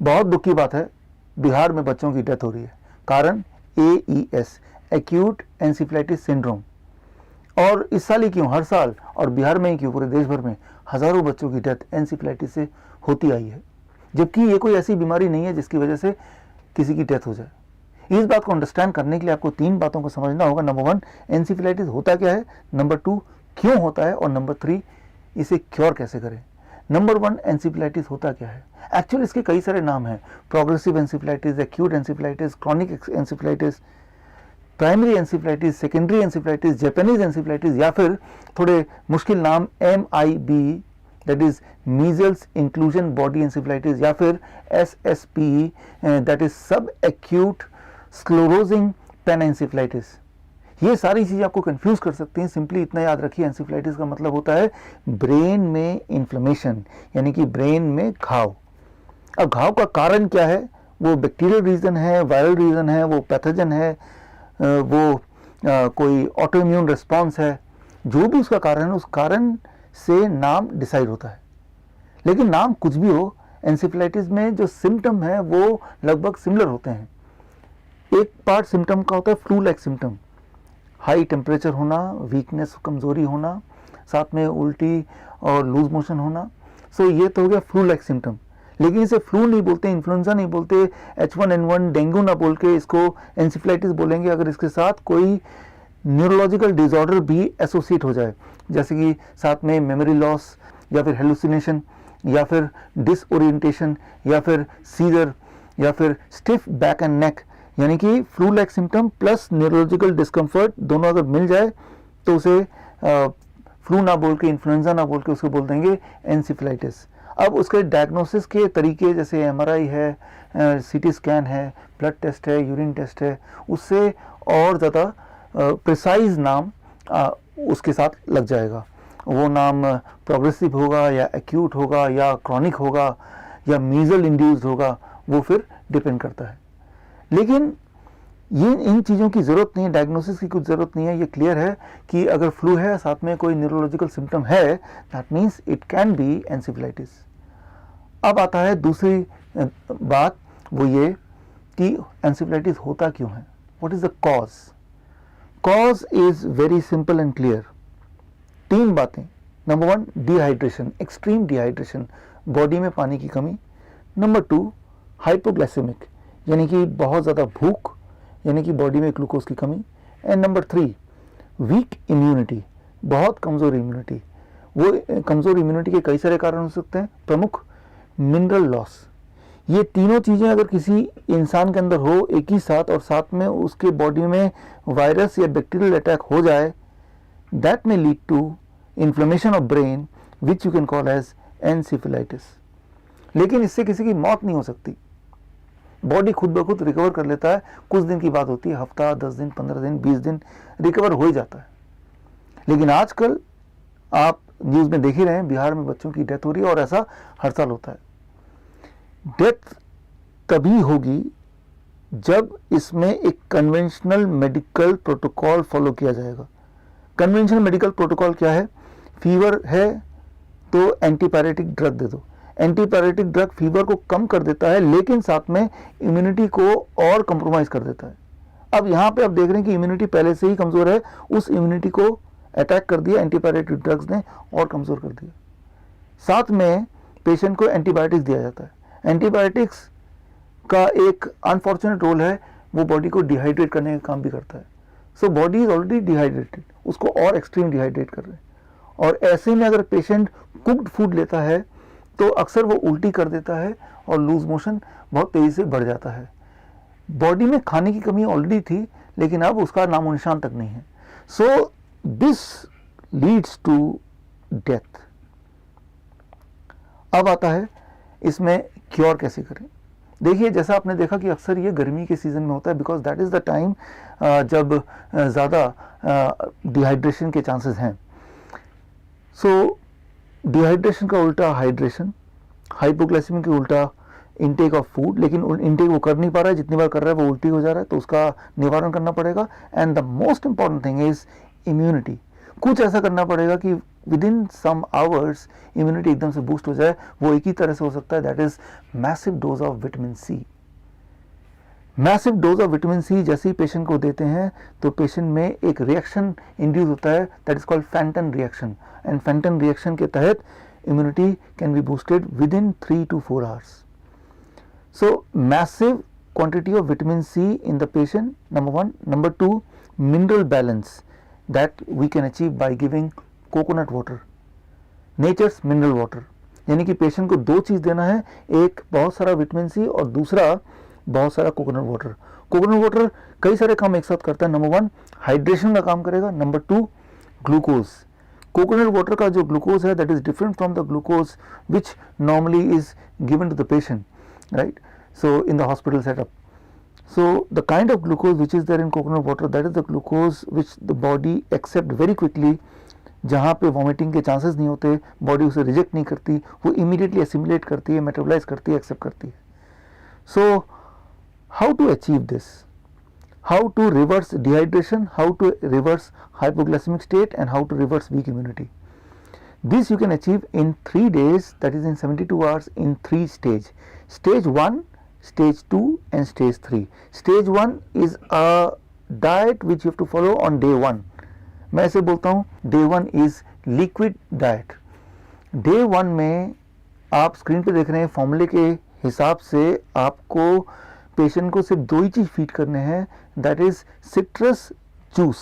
बहुत दुख की बात है, बिहार में बच्चों की डेथ हो रही है। कारण AES, एक्यूट एंसेफेलाइटिस सिंड्रोम। और इस साल ही क्यों, हर साल, और बिहार में ही क्यों, पूरे देश भर में हजारों बच्चों की डेथ एंसेफेलाइटिस से होती आई है, जबकि ये कोई ऐसी बीमारी नहीं है जिसकी वजह से किसी की डेथ हो जाए। इस बात को अंडरस्टैंड करने के लिए आपको 3 बातों को समझना होगा। नंबर 1, एंसेफेलाइटिस होता क्या है, नंबर 2, क्यों होता है, और नंबर 3, इसे क्योर कैसे करें। नंबर 1, एंसेफेलाइटिस होता क्या है। एक्चुअली इसके कई सारे नाम हैं, progressive encephalitis, acute encephalitis, chronic encephalitis, primary encephalitis, secondary encephalitis, Japanese encephalitis, या फिर थोड़े मुश्किल नाम MIB, that is measles inclusion body encephalitis, या फिर SSPE, दैट इज सब एक्यूट स्क्लेरोजिंग पेनएंसेफेलाइटिस। ये सारी चीजें आपको कंफ्यूज कर सकती हैं। सिंपली इतना याद रखिए, एंसेफेलाइटिस का मतलब होता है ब्रेन में इन्फ्लेमेशन, यानी कि ब्रेन में घाव। अब घाव का कारण क्या है, वो बैक्टीरियल रीजन है, वायरल रीजन है, वो पैथोजन है, वो कोई ऑटो इम्यून रिस्पॉन्स है, जो भी उसका कारण है, उस कारण से नाम डिसाइड होता है। लेकिन नाम कुछ भी हो, एंसेफेलाइटिस में जो सिम्टम है वो लगभग सिमिलर होते हैं। एक पार्ट सिम्टम का होता है flu like symptom, high temperature होना, वीकनेस, कमजोरी होना, साथ में उल्टी और लूज मोशन होना। सो ये तो हो गया फ्लू लाइक सिम्टम। लेकिन इसे फ्लू नहीं बोलते, इन्फ्लुएंजा नहीं बोलते, H1N1 डेंगू ना बोल के इसको एंसेफेलाइटिस बोलेंगे अगर इसके साथ कोई न्यूरोलॉजिकल डिसऑर्डर भी एसोसिएट हो जाए, जैसे कि साथ में मेमोरी लॉस, या फिर हेलुसिनेशन, या फिर डिसओरिएंटेशन, या फिर सीजर, या फिर स्टिफ बैक एंड नेक, यानी कि flu like symptom plus neurological discomfort दोनों अगर मिल जाए तो उसे फ्लू ना बोल के, इन्फ्लुएंजा ना बोल के उसको बोल देंगे एंसेफेलाइटिस। अब उसके डायग्नोसिस के तरीके जैसे MRI है, CT स्कैन है, ब्लड टेस्ट है, यूरिन टेस्ट है, उससे और ज़्यादा प्रिसाइज नाम उसके साथ लग जाएगा। वो नाम प्रोग्रेसिव होगा या एक्यूट होगा या क्रॉनिक होगा या मीजल इंड्यूस्ड होगा, वो फिर डिपेंड करता है। लेकिन ये इन चीज़ों की ज़रूरत नहीं है, डायग्नोसिस की कुछ ज़रूरत नहीं है। ये क्लियर है कि अगर फ्लू है, साथ में कोई न्यूरोलॉजिकल सिम्टम है, that means it can be encephalitis. अब आता है दूसरी बात, वो ये कि एंसेफेलाइटिस होता क्यों है, what is the cause. Cause is very simple and clear. 3 बातें। Number 1, dehydration, extreme dehydration, body में पानी की कमी। नंबर 2, हाइपोग्लाइसेमिक, यानी कि बहुत ज़्यादा भूख, यानी कि बॉडी में ग्लूकोज की कमी। एंड नंबर 3, वीक इम्यूनिटी, बहुत कमज़ोर इम्यूनिटी। वो कमज़ोर इम्यूनिटी के कई सारे कारण हो सकते हैं, प्रमुख मिनरल लॉस। ये तीनों चीज़ें अगर किसी इंसान के अंदर हो एक ही साथ, और साथ में उसके बॉडी में वायरस या बैक्टीरियल अटैक हो जाए, that may lead to inflammation of brain which you can call as encephalitis. लेकिन इससे किसी की मौत नहीं हो सकती, बॉडी खुद ब खुद रिकवर कर लेता है। कुछ दिन की बात होती है, हफ्ता, 10 दिन, 15 दिन, 20 दिन रिकवर हो ही जाता है। लेकिन आजकल आप न्यूज़ में देख ही रहे हैं, बिहार में बच्चों की डेथ हो रही है, और ऐसा हर साल होता है। डेथ तभी होगी जब इसमें एक कन्वेंशनल मेडिकल प्रोटोकॉल फॉलो किया जाएगा। कन्वेंशनल मेडिकल प्रोटोकॉल क्या है, फीवर है तो एंटीपायरेटिक ड्रग दे दो। एंटीपायरेटिक ड्रग फीवर को कम कर देता है, लेकिन साथ में इम्यूनिटी को और कंप्रोमाइज कर देता है। अब यहाँ पे आप देख रहे हैं कि इम्यूनिटी पहले से ही कमजोर है, उस इम्यूनिटी को अटैक कर दिया एंटीपायरेटिक ड्रग्स ने और कमजोर कर दिया। साथ में पेशेंट को एंटीबायोटिक्स दिया जाता है। एंटीबायोटिक्स का एक अनफॉर्चुनेट रोल है, वो बॉडी को डिहाइड्रेट करने का काम भी करता है। So body is already dehydrated, उसको और एक्सट्रीम डिहाइड्रेट कर रहे हैं। और ऐसे में अगर पेशेंट कुक्ड फूड लेता है तो अक्सर वो उल्टी कर देता है और लूज मोशन बहुत तेजी से बढ़ जाता है। बॉडी में खाने की कमी ऑलरेडी थी, लेकिन अब उसका नामो निशान तक नहीं है। So this leads to death. अब आता है इसमें क्योर कैसे करें। देखिए, जैसा आपने देखा कि अक्सर ये गर्मी के सीज़न में होता है, because that is the time जब ज़्यादा डिहाइड्रेशन के चांसेस हैं। सो डिहाइड्रेशन का उल्टा हाइड्रेशन, हाइपोग्लाइसेमिक के उल्टा इनटेक ऑफ फूड, लेकिन इनटेक वो कर नहीं पा रहा है, जितनी बार कर रहा है वो उल्टी हो जा रहा है, तो उसका निवारण करना पड़ेगा। And the most important thing is immunity. कुछ ऐसा करना पड़ेगा कि within some hours immunity एकदम से बूस्ट हो जाए। वो एक ही तरह से हो सकता है, that is massive dose of vitamin C. Massive dose of vitamin C जैसे ही पेशेंट को देते हैं तो पेशेंट में एक रिएक्शन इंड्यूस होता है, that is called Fenton reaction, and Fenton reaction के तहत immunity can be boosted within 3 to 4 hours. So massive quantity of vitamin C in the patient, number one. Number two, mineral balance that we can achieve by giving coconut water, nature's mineral water. यानी कि patient को दो चीज़ देना है, एक बहुत सारा vitamin C और दूसरा बहुत सारा कोकोनट वाटर। कोकोनट वाटर कई सारे काम एक साथ करता है। नंबर वन, हाइड्रेशन का काम करेगा। Number two, glucose. Coconut water का जो ग्लूकोज है that is different from the glucose which normally is given to the patient, right, so in the hospital setup. So the kind of glucose which is there in coconut water, that is the glucose which the body accept very quickly. जहाँ पे vomiting के chances नहीं होते, body उसे reject नहीं करती, वो immediately assimilate करती है, मेटाबोलाइज करती है, एक्सेप्ट करती है. So how to achieve this, how to reverse dehydration, how to reverse hypoglycemic state, and how to reverse weak immunity. This you can achieve in 3 days, that is in 72 hours, in 3 stages. Stage 1, stage 2 and stage 3. Stage 1 is a diet which you have to follow on day 1. मैं ऐसे बोलता हूँ, day 1 is liquid diet. Day 1 में आप screen पे देख रहे हैं फॉर्मूले के हिसाब से आपको पेशेंट को सिर्फ दो ही चीज़ फीड करने हैं, that is citrus juice.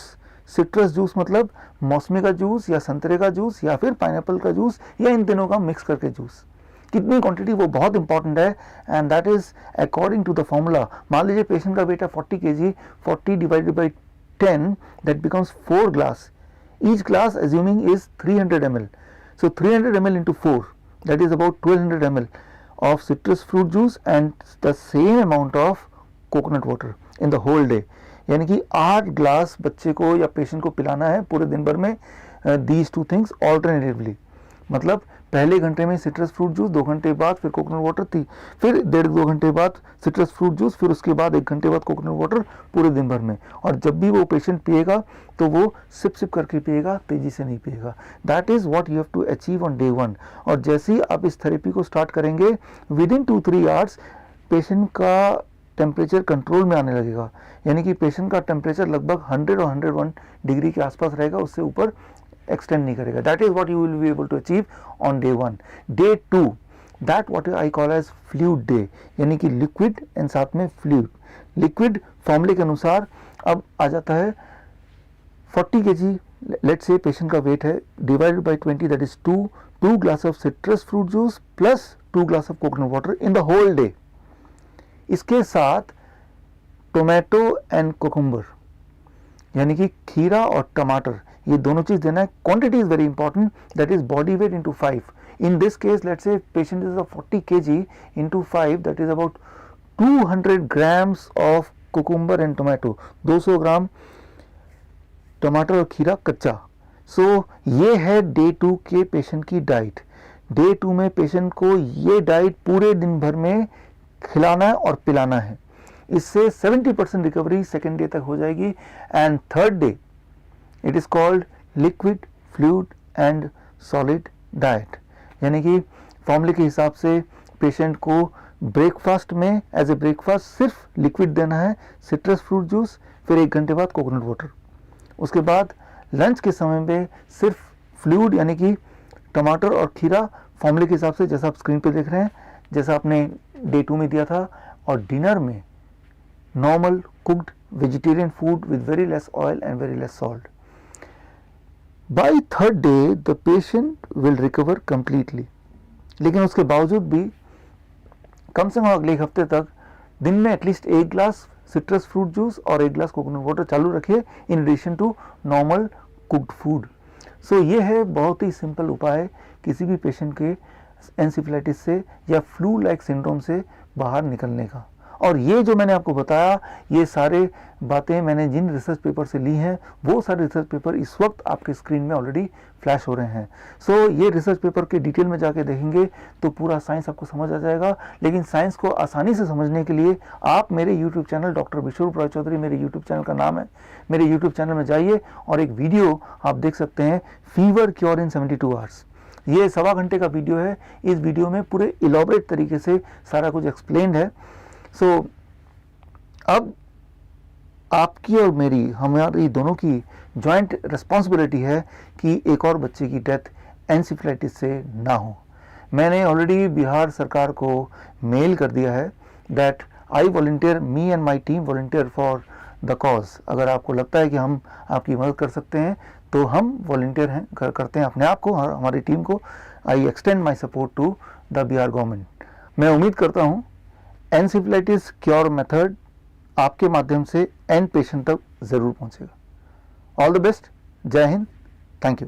Citrus juice मतलब मौसमी का जूस या संतरे का जूस या फिर पाइनएप्पल का जूस या इन तीनों का मिक्स करके जूस. कितनी क्वांटिटी वो बहुत इंपॉर्टेंट है, and that is according to the formula. मान लीजिए पेशेंट का वेट है 40 kg, 40 divided by 10 that becomes 4 glass. Each glass assuming is 300 ml. So 300 ml into 4, that is about 1200 ml of citrus fruit juice and the same amount of coconut water in the whole day. यानी कि 8 glass बच्चे को या patient को पिलाना है पूरे दिन भर में, these two things alternatively. मतलब पहले घंटे में सिट्रस फ्रूट जूस, 2 घंटे बाद फिर कोकोनट वाटर थी, फिर 1.5-2 घंटे बाद सिट्रस फ्रूट जूस, फिर उसके बाद 1 घंटे बाद कोकोनट वाटर पूरे दिन भर में. और जब भी वो पेशेंट पिएगा तो वो सिप सिप करके पिएगा, तेजी से नहीं पिएगा. That is what you have to achieve on day 1. और जैसे ही आप इस थेरेपी को स्टार्ट करेंगे, विद इन 2-3 आवर्स पेशेंट का टेम्परेचर कंट्रोल में आने लगेगा. यानी कि पेशेंट का टेम्परेचर लगभग 100 और 101 डिग्री के आसपास रहेगा, उससे ऊपर एक्सटेंड नहीं करेगा. That is what you will be able to achieve on day 1. Day 2, that what I call as fluid day, यानी कि लिक्विड एंड साथ में फ्लूइड. लिक्विड फॉर्मूले के अनुसार अब आ जाता है 40 kg, लेट्स से पेशेंट का वेट है, divided by 20 that is 2 glass of citrus fruit juice plus 2 glass of coconut water in the whole day. इसके साथ टोमेटो एंड कोकुम्बर यानी कि खीरा और टमाटर, ये दोनों चीज देना है. Quantity is very important, that is body weight into 5. In this case let's say patient is 40 kg into 5, that is about 200 grams of cucumber and tomato, 200 ग्राम टमाटर और खीरा कच्चा. सो ये है डे 2 के पेशेंट की डाइट. डे 2 में पेशेंट को ये डाइट पूरे दिन भर में खिलाना है और पिलाना है. इससे 70% रिकवरी सेकेंड डे तक हो जाएगी. And third day it is called liquid, fluid and solid diet. यानी कि फॉर्मूले के हिसाब से पेशेंट को ब्रेकफास्ट में एज ए ब्रेकफास्ट सिर्फ लिक्विड देना है, सिट्रस फ्रूट जूस, फिर 1 घंटे बाद कोकोनट वाटर. उसके बाद लंच के समय में सिर्फ फ्लूइड यानी कि टमाटर और खीरा फॉर्मूले के हिसाब से जैसा आप स्क्रीन पे देख रहे हैं, जैसा आपने डे 2 में दिया था. और डिनर में normal cooked vegetarian food with very less oil and very less salt. By third day the patient will recover completely. लेकिन उसके बावजूद भी कम से कम अगले 1 हफ्ते तक दिन में at least 1 glass citrus fruit juice और 1 ग्लास कोकोनट वाटर चालू रखिए in addition to normal cooked food. So ये है बहुत ही सिंपल उपाय किसी भी पेशेंट के एंसेफेलाइटिस से या फ्लू लाइक सिंड्रोम से बाहर निकलने का. और ये जो मैंने आपको बताया, ये सारे बातें मैंने जिन रिसर्च पेपर से ली हैं, वो सारे रिसर्च पेपर इस वक्त आपके स्क्रीन में ऑलरेडी फ्लैश हो रहे हैं। सो ये रिसर्च पेपर के डिटेल में जाके देखेंगे तो पूरा साइंस आपको समझ आ जाएगा। लेकिन साइंस को आसानी से समझने के लिए आप मेरे यूट्यूब चैनल डॉक्टर विश्वरूप रॉय चौधरी, मेरे यूट्यूब चैनल का नाम है, मेरे यूट्यूब चैनल में जाइए और एक वीडियो आप देख सकते हैं, फीवर क्योर इन 72 आवर्स। ये 1.25 घंटे का वीडियो है। इस वीडियो में पूरे इलॉबरेट तरीके से सारा कुछ एक्सप्लेन्ड है। सो अब आपकी और मेरी, हमारी दोनों की जॉइंट रिस्पॉन्सिबिलिटी है कि एक और बच्चे की डेथ एनसेफेलाइटिस से ना हो। मैंने ऑलरेडी बिहार सरकार को मेल कर दिया है that I volunteer, me and my team volunteer for the cause. अगर आपको लगता है कि हम आपकी मदद कर सकते हैं तो हम वॉलंटियर हैं, करते हैं अपने आप को और हमारी टीम को। I extend my support to the Bihar government. मैं उम्मीद करता हूँ एनसेफेलाइटिस क्योर मेथड आपके माध्यम से एंड पेशेंट तक ज़रूर पहुँचेगा। All the best. जय हिंद। Thank you.